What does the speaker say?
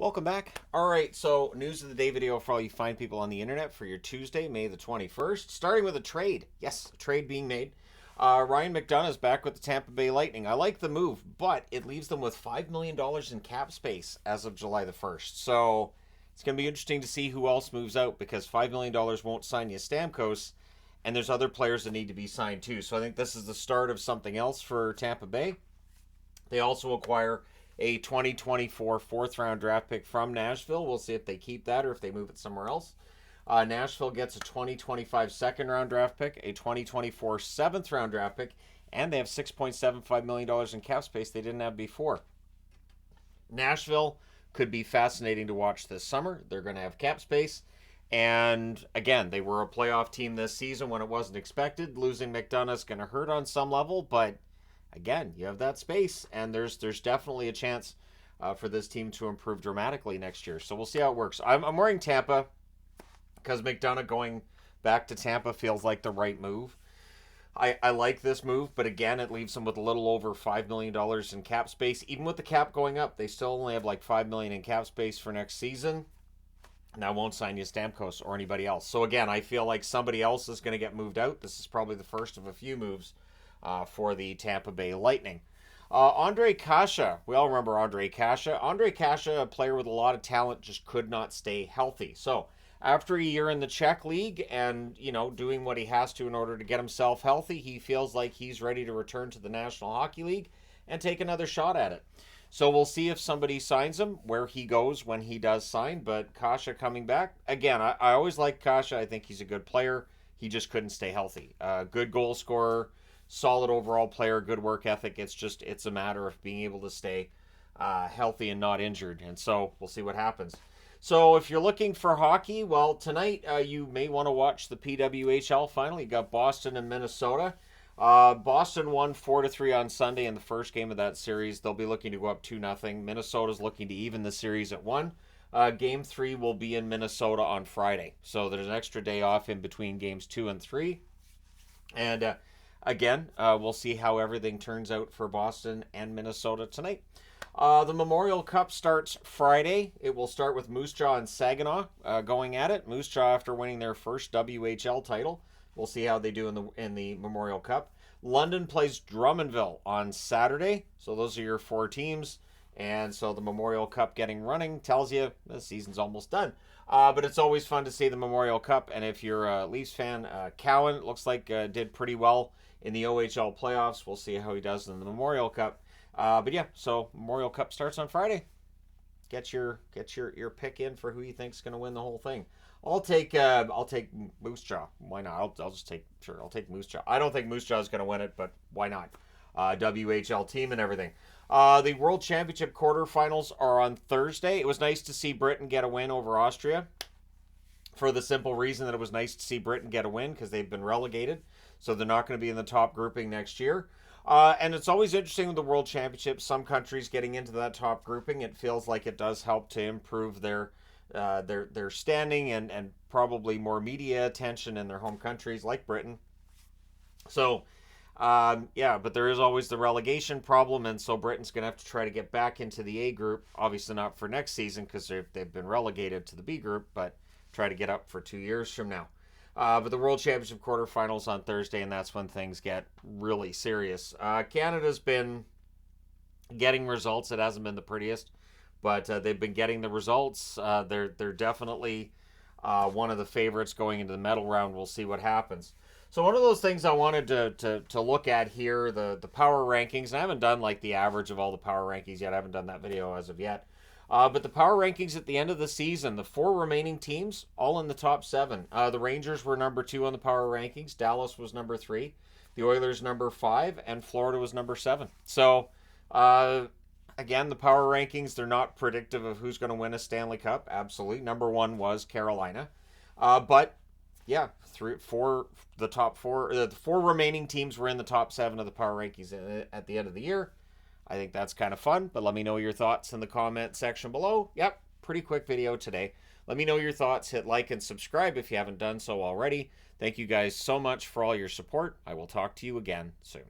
Welcome back. All right, so news of the day video for all you fine people on the internet for your Tuesday, May the 21st. Starting with a trade. Yes, a trade being made. Ryan McDonagh is back with the Tampa Bay Lightning. I like the move, but it leaves them with $5 million in cap space as of July the 1st. So it's going to be interesting to see who else moves out because $5 million won't sign you Stamkos, and there's other players that need to be signed too. So I think this is the start of something else for Tampa Bay. They also acquire a 2024 fourth round draft pick from Nashville. We'll see if they keep that or if they move it somewhere else. Nashville gets a 2025 second round draft pick, a 2024 seventh round draft pick, and they have $6.75 million in cap space they didn't have before. Nashville could be fascinating to watch this summer. They're going to have cap space. And again, they were a playoff team this season when it wasn't expected. Losing McDonagh is going to hurt on some level, but again, you have that space, and there's definitely a chance for this team to improve dramatically next year. So we'll see how it works. I'm wearing Tampa because McDonagh going back to Tampa feels like the right move. I like this move, but again, it leaves them with a little over $5 million in cap space. Even with the cap going up, they still only have like $5 million in cap space for next season. And that won't sign you Stamkos or anybody else. So again, I feel like somebody else is going to get moved out. This is probably the first of a few moves for the Tampa Bay Lightning. Andre Kase. We all remember Andre Kase. Andre Kase, a player with a lot of talent, just could not stay healthy. So after a year in the Czech League and, doing what he has to in order to get himself healthy, he feels like he's ready to return to the National Hockey League and take another shot at it. So we'll see if somebody signs him, where he goes when he does sign. But Kase coming back. Again, I always like Kase. I think he's a good player. He just couldn't stay healthy. Good goal scorer. Solid overall player, good work ethic. It's a matter of being able to stay healthy and not injured. And so we'll see what happens. So if you're looking for hockey, well, tonight you may want to watch the PWHL final. You got Boston and Minnesota. Boston won 4-3 on Sunday in the first game of that series. They'll be looking to go up 2-0. Minnesota's looking to even the series at 1. Game 3 will be in Minnesota on Friday. So there's an extra day off in between games 2 and 3. And again, we'll see how everything turns out for Boston and Minnesota tonight. The Memorial Cup starts Friday. It will start with Moose Jaw and Saginaw going at it. Moose Jaw after winning their first WHL title. We'll see how they do in the Memorial Cup. London plays Drummondville on Saturday. So those are your 4 teams. And so the Memorial Cup getting running tells you the season's almost done. But it's always fun to see the Memorial Cup. And if you're a Leafs fan, Cowan, it looks like did pretty well in the OHL playoffs. We'll see how he does in the Memorial Cup. But yeah, so Memorial Cup starts on Friday. Get your pick in for who you think's going to win the whole thing. I'll take Moose Jaw. Why not? I'll take Moose Jaw. I don't think Moose Jaw is going to win it, but why not? WHL team and everything. The World Championship quarterfinals are on Thursday. It was nice to see Britain get a win over Austria, for the simple reason that it was nice to see Britain get a win because they've been relegated. So they're not going to be in the top grouping next year. And it's always interesting with the World Championship. Some countries getting into that top grouping, it feels like it does help to improve their standing and probably more media attention in their home countries like Britain. So, but there is always the relegation problem, and so Britain's going to have to try to get back into the A group. Obviously not for next season because they've been relegated to the B group, but try to get up for 2 years from now. But the World Championship quarterfinals on Thursday, and that's when things get really serious. Canada's been getting results. It hasn't been the prettiest, but they've been getting the results. They're definitely one of the favorites going into the medal round. We'll see what happens. So one of those things I wanted to look at here, the power rankings. And I haven't done like the average of all the power rankings yet. I haven't done that video as of yet. But the power rankings at the end of the season, the 4 remaining teams, all in the top 7. The Rangers were number 2 on the power rankings. Dallas was number 3. The Oilers number 5. And Florida was number 7. So, again, the power rankings, they're not predictive of who's going to win a Stanley Cup. Absolutely. Number 1 was Carolina. But, yeah, the 4 remaining teams were in the top 7 of the power rankings at the end of the year. I think that's kind of fun, but let me know your thoughts in the comment section below. Yep, pretty quick video today. Let me know your thoughts. Hit like and subscribe if you haven't done so already. Thank you guys so much for all your support. I will talk to you again soon.